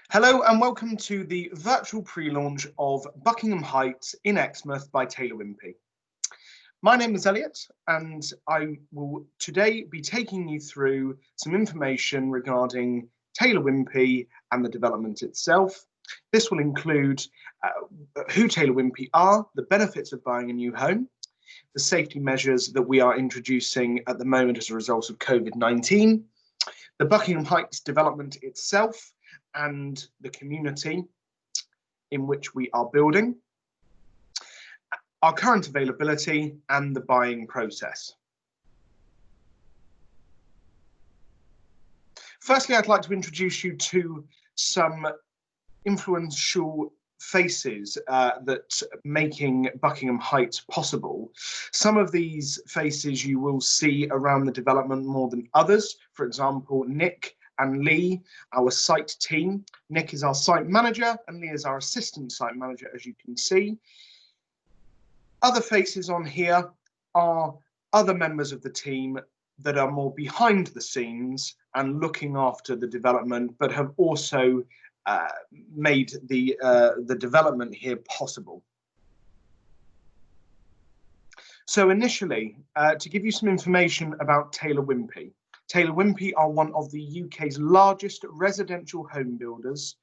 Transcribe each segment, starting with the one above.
Hello and welcome to the virtual pre-launch of Buckingham Heights in Exmouth by Taylor Wimpey. My name is Elliot and I will today be taking you through some information regarding Taylor Wimpey and the development itself. This will include who Taylor Wimpey are, the benefits of buying a new home, the safety measures that we are introducing at the moment as a result of COVID-19, the Buckingham Heights development itself, and the community in which we are building, our current availability, and the buying process. Firstly, I'd like to introduce you to some influential faces that making Buckingham Heights possible. Some of these faces you will see around the development more than others. For example, Nick and Lee, our site team. Nick is our site manager and Lee is our assistant site manager, as you can see. Other faces on here are other members of the team that are more behind the scenes and looking after the development, but have also made the development here possible. So initially, to give you some information about Taylor Wimpey. Taylor Wimpey are one of the UK's largest residential home builders,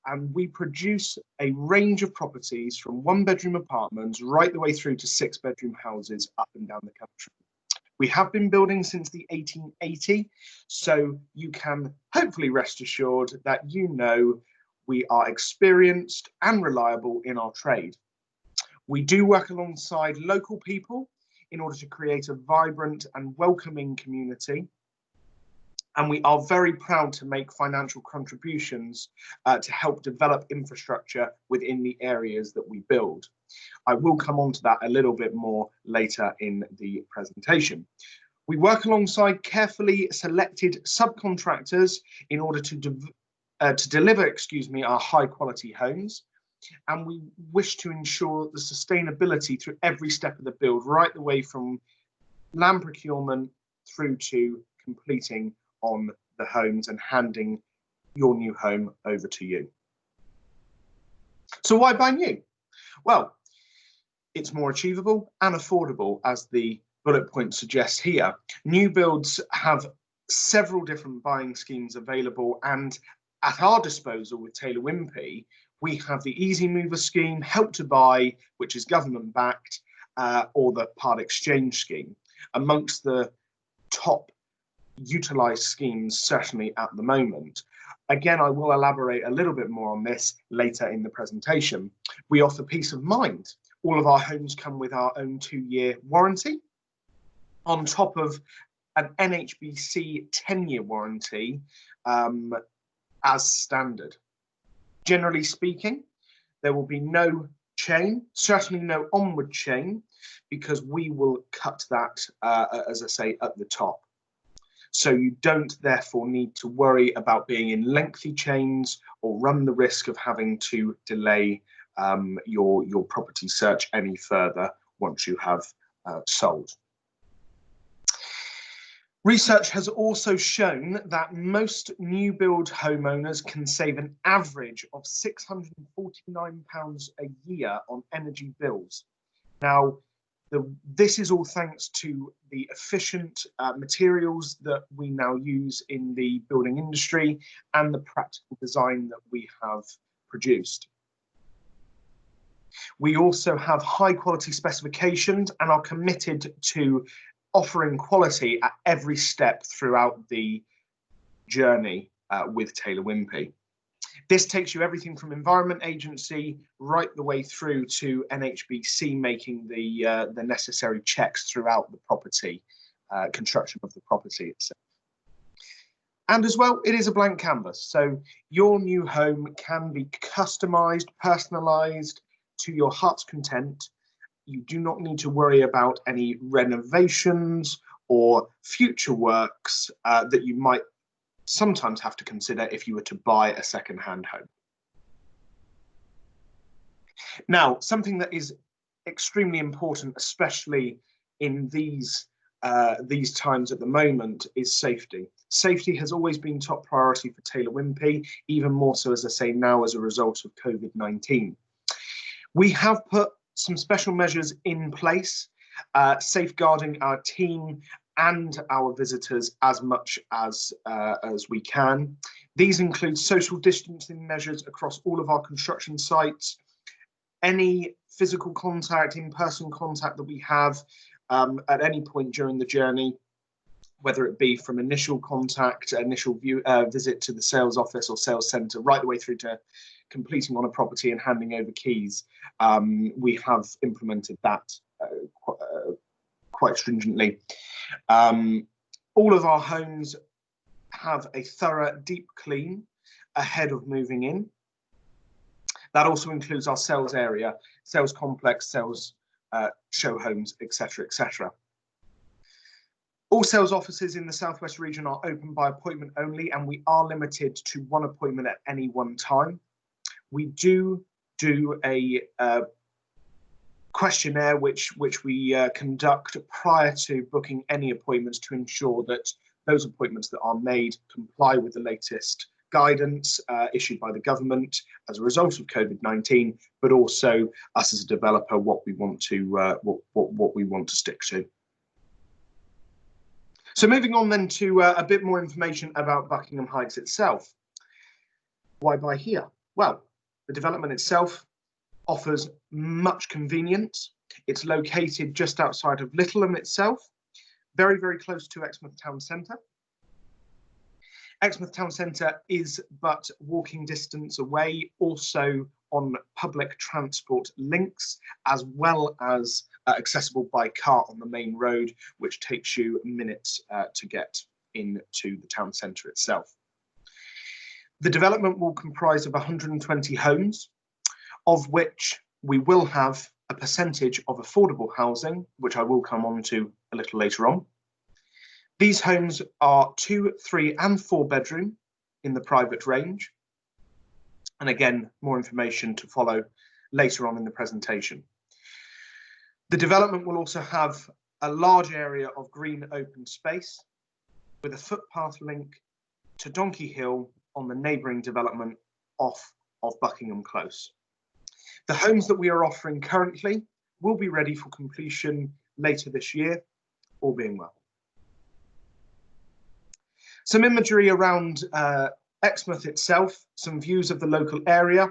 and we produce a range of properties from one-bedroom apartments right the way through to six-bedroom houses up and down the country. We have been building since the 1880, so you can hopefully rest assured that you know we are experienced and reliable in our trade. We do work alongside local people in order to create a vibrant and welcoming community. And we are very proud to make financial contributions to help develop infrastructure within the areas that we build. I will come on to that a little bit more later in the presentation. We work alongside carefully selected subcontractors in order to deliver, our high quality homes. And we wish to ensure the sustainability through every step of the build, right the way from land procurement through to completing on the homes and handing your new home over to you. So why buy new? Well, it's more achievable and affordable, as the bullet point suggests here. New builds have several different buying schemes available, and at our disposal with Taylor Wimpey, we have the Easymover scheme, Help to Buy, which is government backed, or the part exchange scheme, amongst the top utilised schemes certainly at the moment. Again, I will elaborate a little bit more on this later in the presentation. We offer peace of mind. All of our homes come with our own 2-year warranty, on top of an NHBC 10-year warranty as standard. Generally speaking, there will be no chain, certainly no onward chain, because we will cut that, as I say, at the top. So you don't therefore need to worry about being in lengthy chains or run the risk of having to delay your property search any further once you have sold. Research has also shown that most new build homeowners can save an average of £649 a year on energy bills. Now, this is all thanks to the efficient materials that we now use in the building industry and the practical design that we have produced. We also have high quality specifications and are committed to offering quality at every step throughout the journey with Taylor Wimpey. This takes you everything from Environment Agency right the way through to NHBC making the necessary checks throughout the property, construction of the property itself. And as well, it is a blank canvas. So your new home can be customised, personalised to your heart's content. You do not need to worry about any renovations or future works that you might sometimes have to consider if you were to buy a second-hand home. Now, something that is extremely important, especially in these these times at the moment is safety. Safety has always been top priority for Taylor Wimpey, even more so, as I say, now as a result of COVID-19. We have put some special measures in place, safeguarding our team and our visitors as much as we can. These include social distancing measures across all of our construction sites. Any physical contact, in-person contact that we have at any point during the journey, whether it be from initial contact, initial visit to the sales office or sales centre, right the way through to completing on a property and handing over keys, we have implemented that quite stringently. All of our homes have a thorough deep clean ahead of moving in. That also includes our sales area, sales complex, sales show homes, etc., etc. All sales offices in the Southwest region are open by appointment only, and we are limited to one appointment at any one time. We do a questionnaire which we conduct prior to booking any appointments to ensure that those appointments that are made comply with the latest guidance issued by the government as a result of COVID-19, but also us as a developer, what we want to what we want to stick to. So moving on then to a bit more information about Buckingham Heights itself. Why buy here? Well, the development itself offers much convenience. It's located just outside of Littleham itself, very, very close to Exmouth town centre. Exmouth town centre is but walking distance away, also on public transport links, as well as accessible by car on the main road, which takes you minutes to get into the town centre itself. The development will comprise of 120 homes, of which we will have a percentage of affordable housing, which I will come on to a little later on. These homes are 2, 3 and 4 bedroom in the private range. And again, more information to follow later on in the presentation. The development will also have a large area of green open space with a footpath link to Donkey Hill on the neighbouring development off of Buckingham Close. The homes that we are offering currently will be ready for completion later this year, all being well. Some imagery around Exmouth itself, some views of the local area,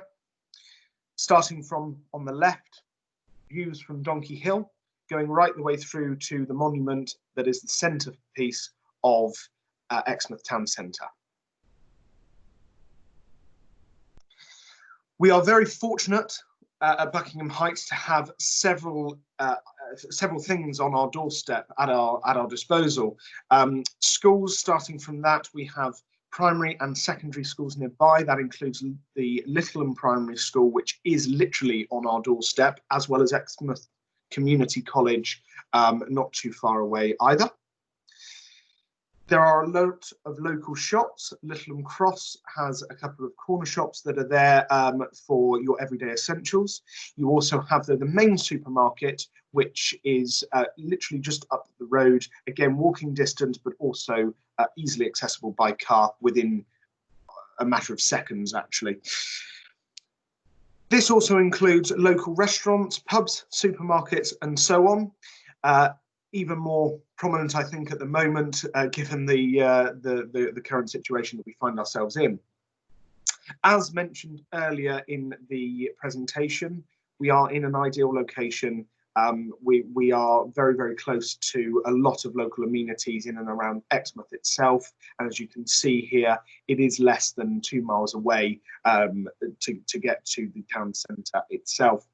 starting from on the left, views from Donkey Hill, going right the way through to the monument that is the centrepiece of Exmouth town centre. We are very fortunate at Buckingham Heights to have several things on our doorstep at our disposal. Schools, starting from that, we have primary and secondary schools nearby. That includes the Littleham Primary School, which is literally on our doorstep, as well as Exmouth Community College, not too far away either. There are a lot of local shops. Littleham Cross has a couple of corner shops that are there for your everyday essentials. You also have the main supermarket, which is literally just up the road, again, walking distance, but also easily accessible by car within a matter of seconds, actually. This also includes local restaurants, pubs, supermarkets, and so on. Even more prominent, I think, at the moment, given the current situation that we find ourselves in. As mentioned earlier in the presentation, we are in an ideal location. We are very, very close to a lot of local amenities in and around Exmouth itself. And as you can see here, it is less than 2 miles away to get to the town centre itself.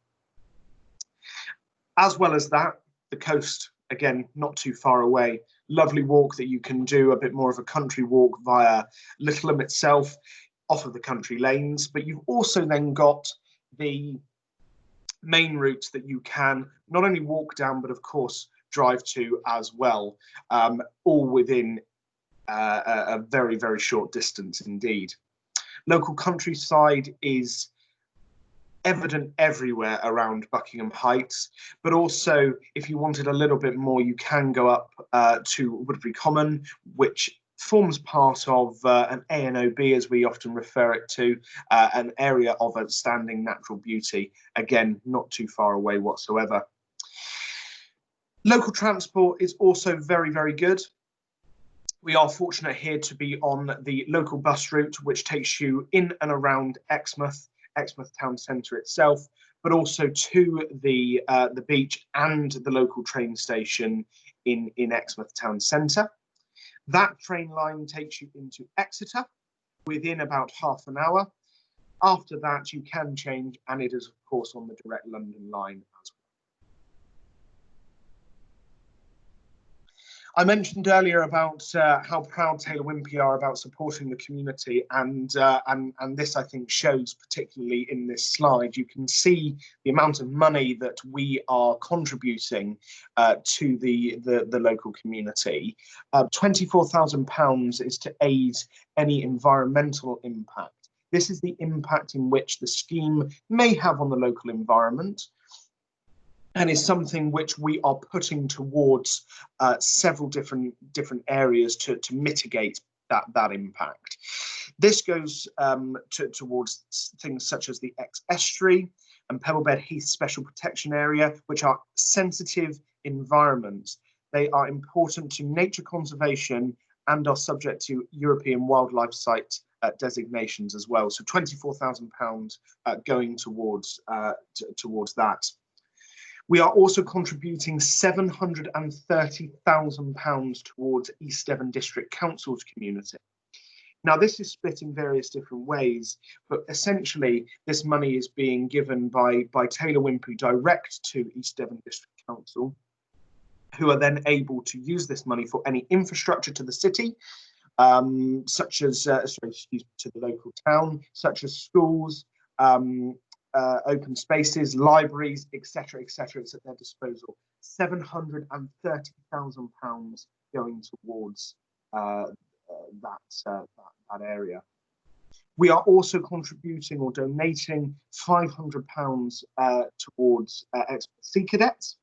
As well as that, the coast, again, not too far away. Lovely walk that you can do, a bit more of a country walk via Littleham itself, off of the country lanes. But you've also then got the main routes that you can not only walk down, but of course drive to as well, all within a very, very short distance indeed. Local countryside is evident everywhere around Buckingham Heights, but also if you wanted a little bit more, you can go up to Woodbury Common, which forms part of an A&OB, as we often refer it to, an area of outstanding natural beauty. Again, not too far away whatsoever. Local transport is also very, very good. We are fortunate here to be on the local bus route, which takes you in and around Exmouth town centre itself, but also to the beach and the local train station in Exmouth town centre. That train line takes you into Exeter within about half an hour. After that, you can change, and it is, of course, on the direct London line as well. I mentioned earlier about how proud Taylor Wimpey are about supporting the community, and this, I think, shows particularly in this slide. You can see the amount of money that we are contributing to the local community. £24,000 is to aid any environmental impact. This is the impact in which the scheme may have on the local environment, and is something which we are putting towards several different areas to mitigate that impact. This goes towards things such as the Estuary and Pebblebed Heath Special Protection Area, which are sensitive environments. They are important to nature conservation and are subject to European Wildlife Site designations as well. So £24,000 going towards that. We are also contributing £730,000 towards East Devon District Council's community. Now, this is split in various different ways, but essentially this money is being given by Taylor Wimpey direct to East Devon District Council, who are then able to use this money for any infrastructure to the city, such as, to the local town, such as schools, open spaces, libraries, etc., etc. It's at their disposal. £730,000 going towards that area. We are also contributing or donating £500 towards Sea Cadets.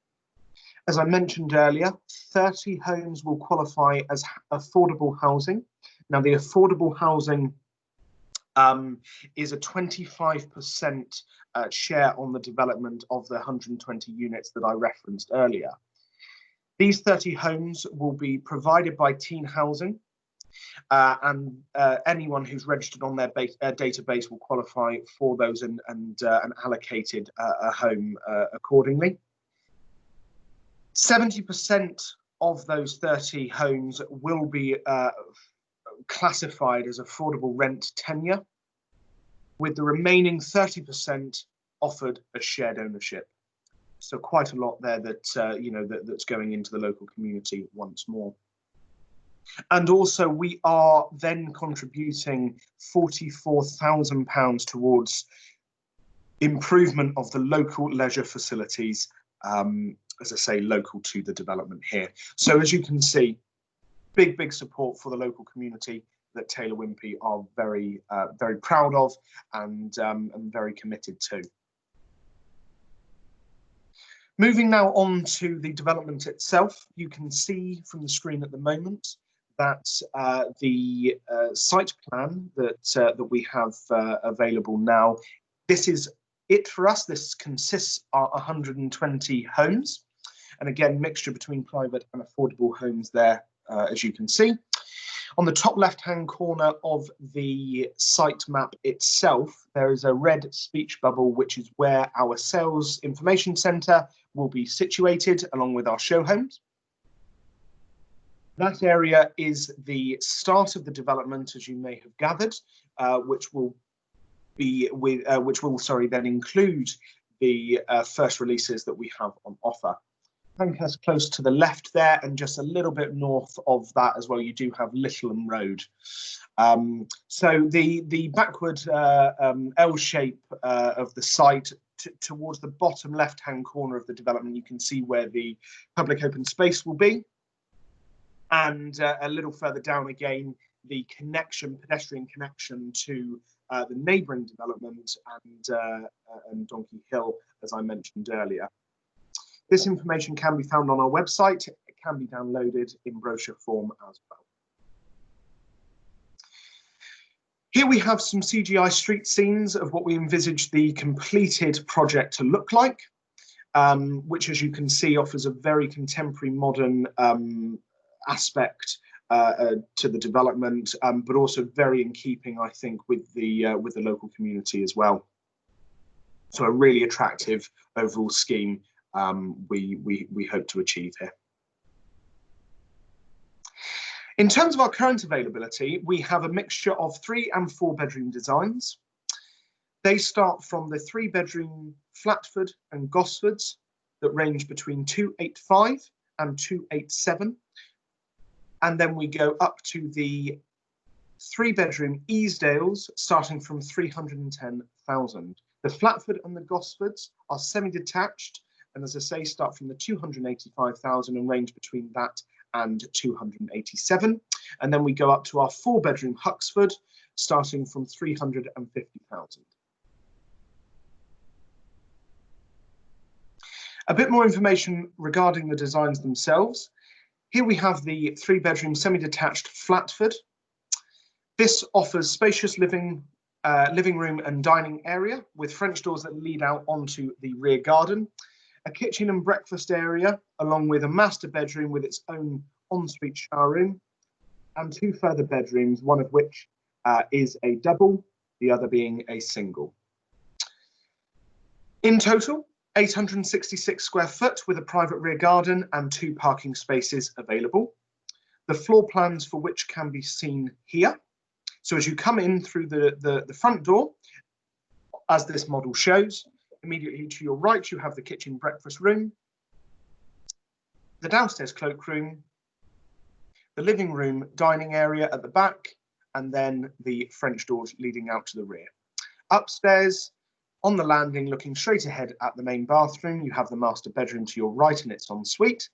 As I mentioned earlier, 30 homes will qualify as affordable housing. Now, the affordable housing is a 25% share on the development of the 120 units that I referenced earlier. These 30 homes will be provided by Teen Housing, and anyone who's registered on their database will qualify for those and allocated a home accordingly. 70% of those 30 homes will be classified as affordable rent tenure, with the remaining 30% offered as shared ownership. So quite a lot there that that's going into the local community once more. And also we are then contributing £44,000 towards improvement of the local leisure facilities, as I say, local to the development here. So as you can see, big support for the local community that Taylor Wimpey are very proud of and very committed to. Moving now on to the development itself, you can see from the screen at the moment that the site plan that we have available now, this is it for us. This consists of 120 homes, and again, mixture between private and affordable homes there, as you can see. On the top left-hand corner of the site map itself, there is a red speech bubble, which is where our sales information centre will be situated, along with our show homes. That area is the start of the development, as you may have gathered, which will then include the first releases that we have on offer. Pancras close to the left there, and just a little bit north of that as well, you do have Littleham Road. So the backward L shape of the site towards the bottom left-hand corner of the development, you can see where the public open space will be. And a little further down again, the pedestrian connection to the neighbouring development and Donkey Hill, as I mentioned earlier. This information can be found on our website. It can be downloaded in brochure form as well. Here we have some CGI street scenes of what we envisage the completed project to look like, which, as you can see, offers a very contemporary modern aspect to the development, but also very in keeping, I think, with the local community as well. So a really attractive overall scheme we hope to achieve here. In terms of our current availability, we have a mixture of 3 and 4 bedroom designs. They start from the 3-bedroom Flatford and Gosfords that range between 285 and 287. And then we go up to the 3-bedroom Easedales starting from 310,000. The Flatford and the Gosfords are semi-detached, and as I say, start from the 285,000 and range between that and 287. And then we go up to our 4-bedroom Huxford, starting from 350,000. A bit more information regarding the designs themselves. Here we have the 3-bedroom semi-detached Flatford. This offers spacious living room and dining area with French doors that lead out onto the rear garden, a kitchen and breakfast area, along with a master bedroom with its own ensuite shower room, and 2 further bedrooms, one of which is a double, the other being a single. In total, 866 square foot with a private rear garden and 2 parking spaces available. The floor plans for which can be seen here. So as you come in through the front door, as this model shows, immediately to your right, you have the kitchen breakfast room, the downstairs cloakroom, the living room dining area at the back, and then the French doors leading out to the rear. Upstairs, on the landing, looking straight ahead at the main bathroom, you have the master bedroom to your right and its ensuite,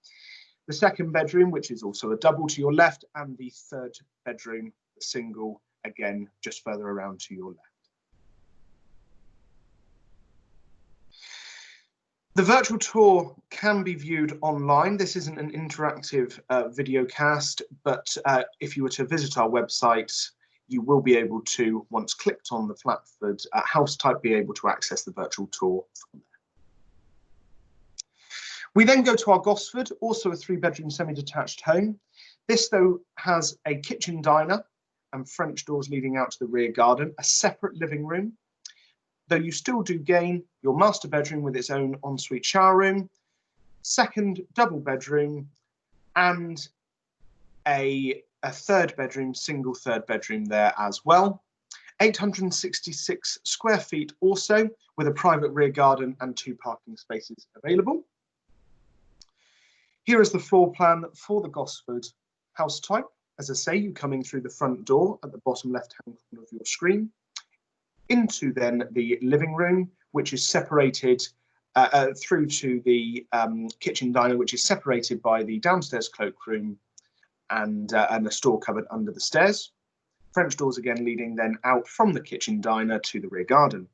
the 2nd bedroom, which is also a double, to your left, and the 3rd bedroom, the single, again, just further around to your left. The virtual tour can be viewed online. This isn't an interactive video cast, but if you were to visit our website, you will be able to, once clicked on the Flatford house type, be able to access the virtual tour from there. We then go to our Gosford, also a 3-bedroom semi-detached home. This, though, has a kitchen diner and French doors leading out to the rear garden, a separate living room, though you still do gain your master bedroom with its own ensuite shower room, 2nd double bedroom, and a 3rd bedroom, single 3rd bedroom there as well. 866 square feet also, with a private rear garden and 2 parking spaces available. Here is the floor plan for the Gosford house type. As I say, you come in through the front door at the bottom left-hand corner of your screen, into then the living room, which is separated through to the kitchen diner, which is separated by the downstairs cloakroom and a store cupboard under the stairs. French doors again leading then out from the kitchen diner to the rear garden.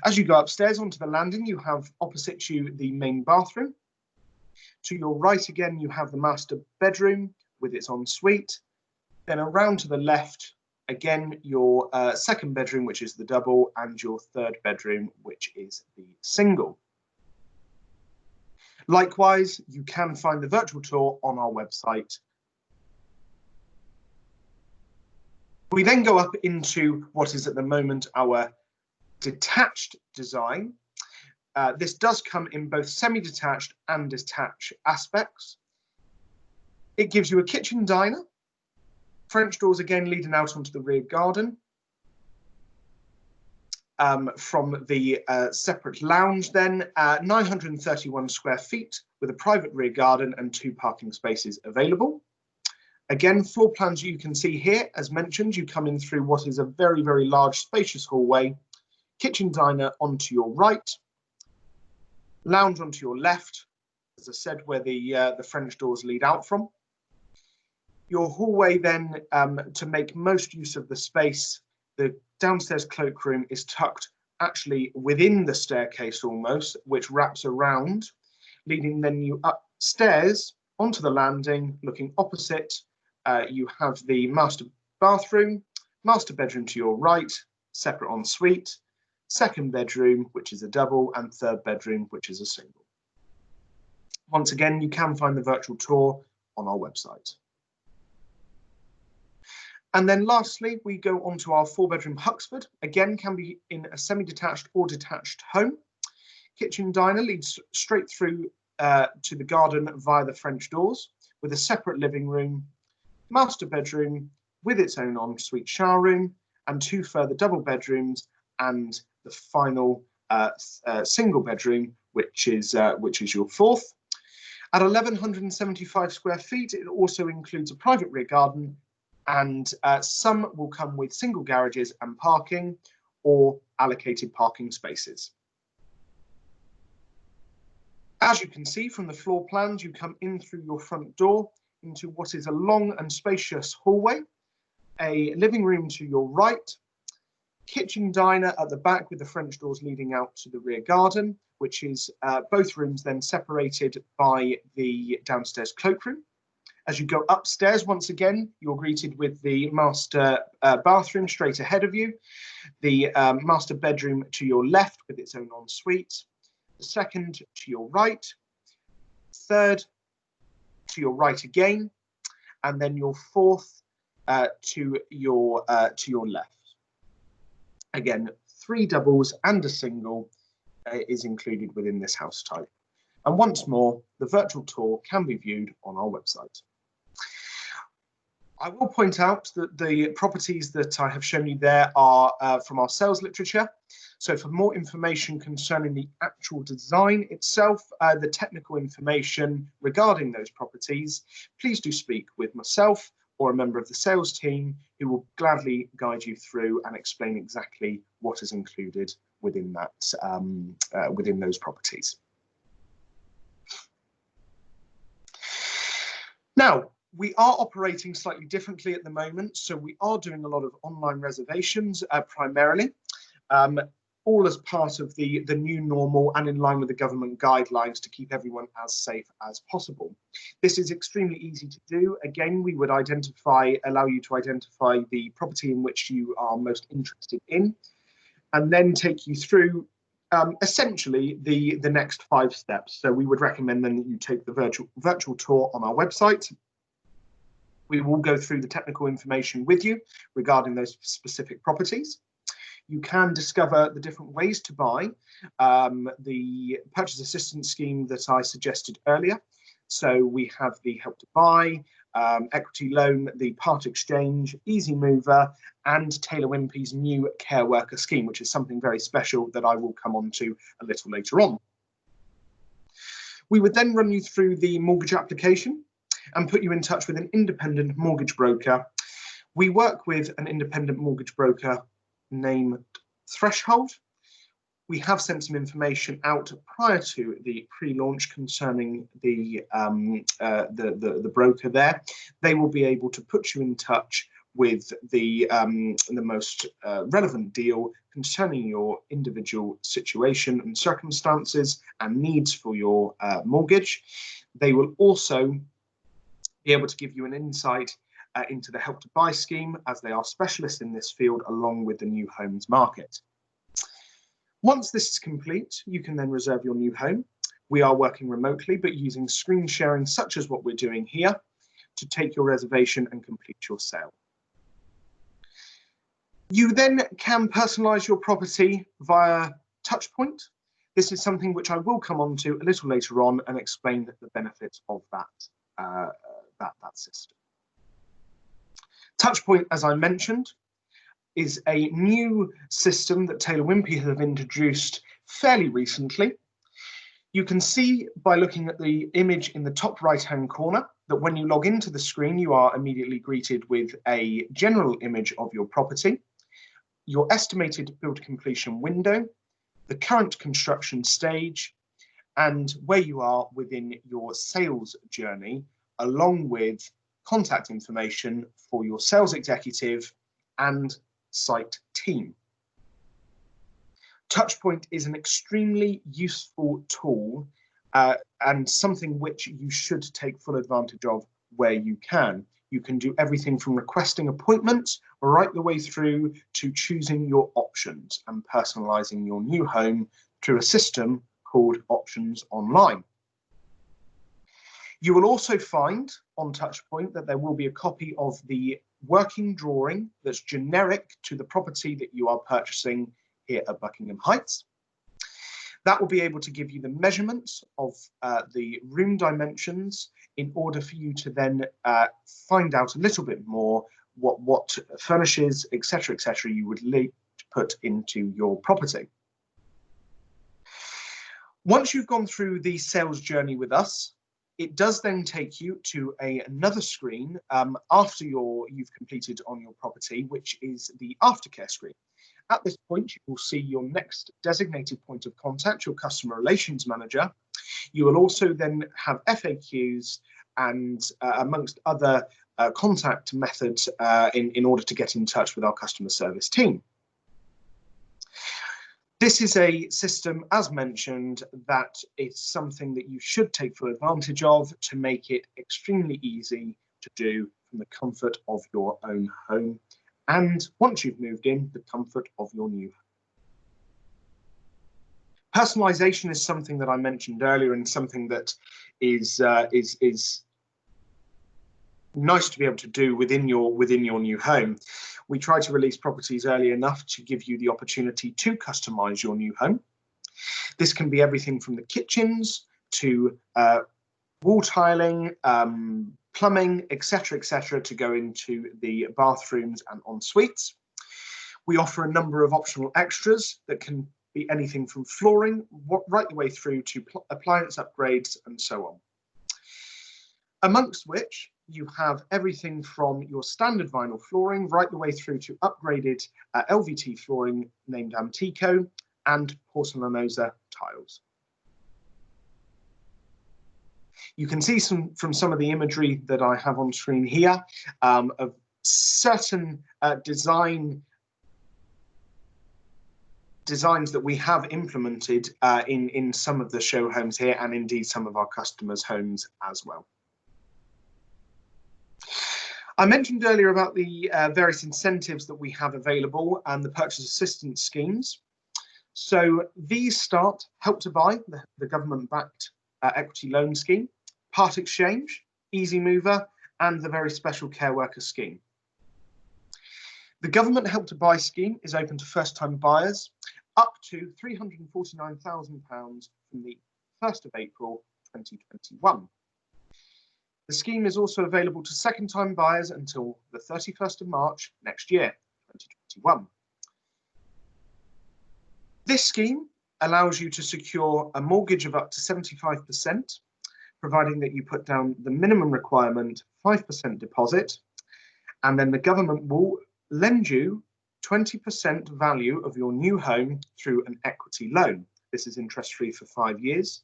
As you go upstairs onto the landing, you have opposite you the main bathroom. To your right again, you have the master bedroom with its ensuite. Then around to the left, again, your 2nd bedroom, which is the double, and your 3rd bedroom, which is the single. Likewise, you can find the virtual tour on our website. We then go up into what is at the moment our detached design. This does come in both semi-detached and detached aspects. It gives you a kitchen diner, French doors again leading out onto the rear garden. From the separate lounge then, 931 square feet with a private rear garden and 2 parking spaces available. Again, floor plans you can see here, as mentioned, you come in through what is a very, very large spacious hallway, kitchen diner onto your right, lounge onto your left, as I said, where the French doors lead out from. Your hallway then, to make most use of the space, The downstairs cloakroom is tucked actually within the staircase almost, which wraps around, leading then you upstairs onto the landing. Looking opposite, you have the master bathroom, master bedroom to your right, separate ensuite, second bedroom, which is a double, and third bedroom, which is a single. Once again, you can find the virtual tour on our website. And then lastly, we go on to our 4-bedroom Huxford. Again, can be in a semi-detached or detached home. Kitchen diner leads straight through to the garden via the French doors, with a separate living room, master bedroom with its own ensuite shower room, and 2 further double bedrooms, and the final single bedroom, which is your 4th. At 1,175 square feet, it also includes a private rear garden, and some will come with single garages and parking or allocated parking spaces. As you can see from the floor plans, you come in through your front door into what is a long and spacious hallway, a living room to your right, kitchen diner at the back with the French doors leading out to the rear garden, which is both rooms then separated by the downstairs cloakroom. As you go upstairs, once again, you're greeted with the master bathroom straight ahead of you, the master bedroom to your left with its own ensuite, the second to your right, third to your right again, and then your 4th to your left. Again, 3 doubles and a single is included within this house type. And once more, the virtual tour can be viewed on our website. I will point out that the properties that I have shown you there are from our sales literature. So for more information concerning the actual design itself, the technical information regarding those properties, please do speak with myself or a member of the sales team who will gladly guide you through and explain exactly what is included within that within those properties. Now, we are operating slightly differently at the moment, so we are doing a lot of online reservations primarily, all as part of the new normal and in line with the government guidelines to keep everyone as safe as possible. This is extremely easy to do. Again, we would allow you to identify the property in which you are most interested in, and then take you through essentially the next 5 steps. So we would recommend then that you take the virtual tour on our website. We will go through the technical information with you regarding those specific properties. You can discover the different ways to buy the purchase assistance scheme that I suggested earlier. So we have the Help to Buy, equity loan, the part exchange, Easymover, and Taylor Wimpey's new care worker scheme, which is something very special that I will come on to a little later on. We would then run you through the mortgage application and put you in touch with an independent mortgage broker. We work with an independent mortgage broker named Threshold. We have sent some information out prior to the pre-launch concerning the broker there. They will be able to put you in touch with the most relevant deal concerning your individual situation and circumstances and needs for your mortgage. They will also be able to give you an insight into the Help to Buy scheme, as they are specialists in this field along with the new homes market. Once this is complete, you can then reserve your new home. We are working remotely, but using screen sharing such as what we're doing here to take your reservation and complete your sale. You then can personalise your property via Touchpoint. This is something which I will come on to a little later on and explain the benefits of that system. Touchpoint, as I mentioned, is a new system that Taylor Wimpey have introduced fairly recently. You can see by looking at the image in the top right-hand corner that when you log into the screen, you are immediately greeted with a general image of your property, your estimated build completion window, the current construction stage, and where you are within your sales journey, along with contact information for your sales executive and site team. Touchpoint is an extremely useful tool and something which you should take full advantage of where you can. You can do everything from requesting appointments right the way through to choosing your options and personalising your new home through a system called Options Online. You will also find on Touchpoint that there will be a copy of the working drawing that's generic to the property that you are purchasing here at Buckingham Heights. That will be able to give you the measurements of the room dimensions in order for you to then find out a little bit more what furnishes, etc., you would like to put into your property. Once you've gone through the sales journey with us, it does then take you to another screen after you've completed on your property, which is the aftercare screen. At this point, you will see your next designated point of contact, your customer relations manager. You will also then have FAQs and amongst other contact methods in order to get in touch with our customer service team. This is a system, as mentioned, that is something that you should take full advantage of to make it extremely easy to do from the comfort of your own home. And once you've moved in, the comfort of your new home. Personalisation is something that I mentioned earlier and something that is nice to be able to do within your new home. We try to release properties early enough to give you the opportunity to customise your new home. This can be everything from the kitchens to wall tiling, plumbing, etc., to go into the bathrooms and en suites. We offer a number of optional extras that can be anything from flooring right the way through to appliance upgrades and so on. Amongst which you have everything from your standard vinyl flooring right the way through to upgraded LVT flooring named Antico and Porcelanosa tiles. You can see from some of the imagery that I have on screen here of certain designs that we have implemented in some of the show homes here and indeed some of our customers' homes as well. I mentioned earlier about the various incentives that we have available and the purchase assistance schemes. So these start Help to Buy, the government-backed equity loan scheme, Part Exchange, Easymover, and the very special care worker scheme. The government Help to Buy scheme is open to first-time buyers up to £349,000 from the 1st of April 2021. The scheme is also available to second-time buyers until the 31st of March next year, 2021. This scheme allows you to secure a mortgage of up to 75%, providing that you put down the minimum requirement 5% deposit, and then the government will lend you 20% value of your new home through an equity loan. This is interest-free for 5 years,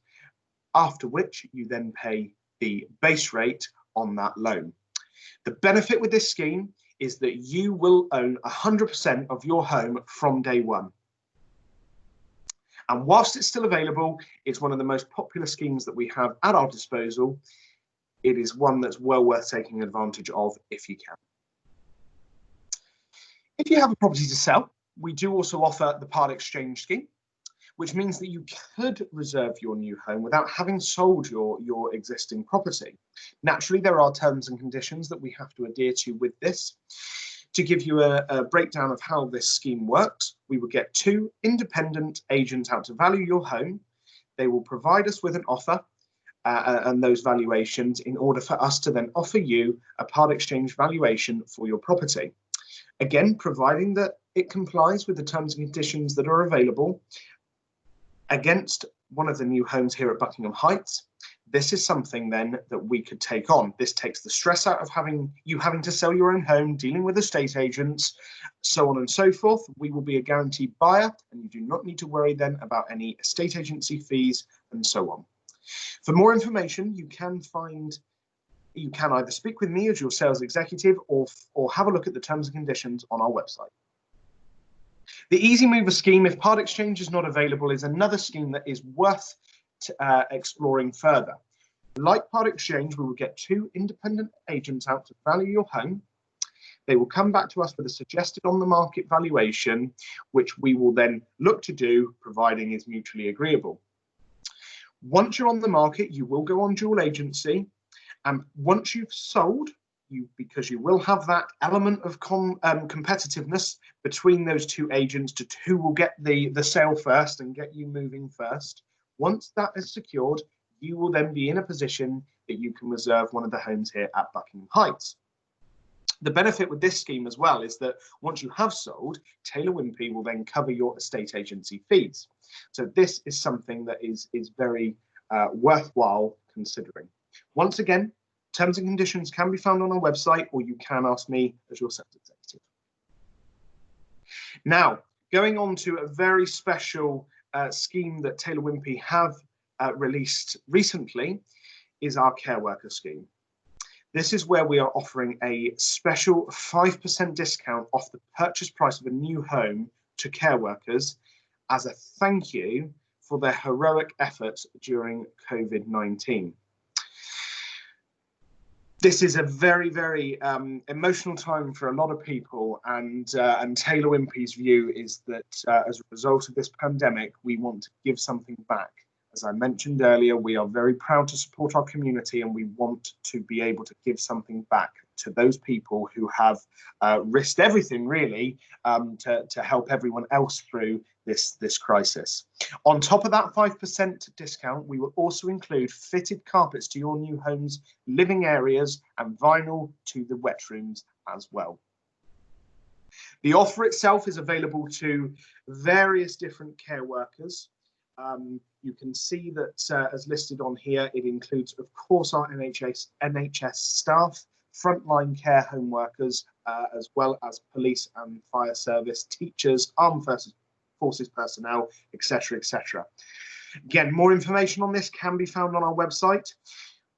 after which you then pay the base rate on that loan. The benefit with this scheme is that you will own 100% of your home from day one. And whilst it's still available, it's one of the most popular schemes that we have at our disposal. It is one that's well worth taking advantage of if you can. If you have a property to sell, we do also offer the part exchange scheme, which means that you could reserve your new home without having sold your existing property. Naturally, there are terms and conditions that we have to adhere to with this. To give you a breakdown of how this scheme works, we will get 2 independent agents out to value your home. They will provide us with an offer and those valuations in order for us to then offer you a part exchange valuation for your property. Again, providing that it complies with the terms and conditions that are available against one of the new homes here at Buckingham Heights. This is something then that we could take on. This takes the stress out of having to sell your own home, dealing with estate agents, so on and so forth. We will be a guaranteed buyer, and you do not need to worry then about any estate agency fees and so on. For more information, you can either speak with me as your sales executive or have a look at the terms and conditions on our website. The Easymover scheme, if part exchange is not available, is another scheme that is worth exploring further. Like part exchange, we will get 2 independent agents out to value your home. They will come back to us with a suggested on-the-market valuation, which we will then look to do, providing is mutually agreeable. Once you're on the market, you will go on dual agency, and once you've sold, because you will have that element of competitiveness between those 2 agents to who will get the sale first and get you moving first. Once that is secured, you will then be in a position that you can reserve one of the homes here at Buckingham Heights. The benefit with this scheme as well is that once you have sold, Taylor Wimpey will then cover your estate agency fees. So this is something that is very worthwhile considering. Once again, terms and conditions can be found on our website, or you can ask me as your sales executive. Now, going on to a very special scheme that Taylor Wimpey have released recently is our care worker scheme. This is where we are offering a special 5% discount off the purchase price of a new home to care workers as a thank you for their heroic efforts during COVID-19. This is a very, very emotional time for a lot of people, and Taylor Wimpey's view is that as a result of this pandemic, we want to give something back. As I mentioned earlier, we are very proud to support our community, and we want to be able to give something back to those people who have risked everything, really, to help everyone else through this crisis. On top of that 5% discount, we will also include fitted carpets to your new home's living areas and vinyl to the wet rooms as well. The offer itself is available to various different care workers. You can see that as listed on here, it includes, of course, our NHS staff, frontline care home workers, as well as police and fire service, teachers, armed forces personnel, etc., etc. Again, more information on this can be found on our website.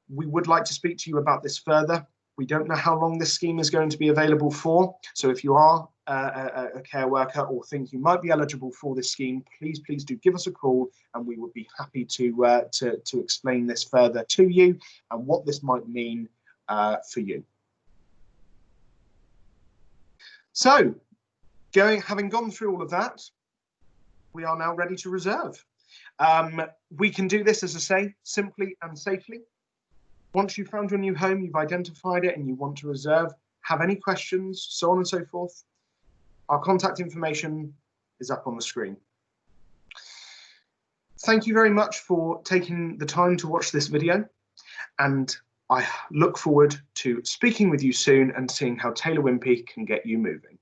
We would like to speak to you about this further. We don't know how long this scheme is going to be available for. So if you are a care worker or think you might be eligible for this scheme, please do give us a call, and we would be happy to explain this further to you and what this might mean for you. So, having gone through all of that, we are now ready to reserve. We can do this, as I say, simply and safely. Once you've found your new home, you've identified it, and you want to reserve, have any questions, so on and so forth, our contact information is up on the screen. Thank you very much for taking the time to watch this video, and I look forward to speaking with you soon and seeing how Taylor Wimpey can get you moving.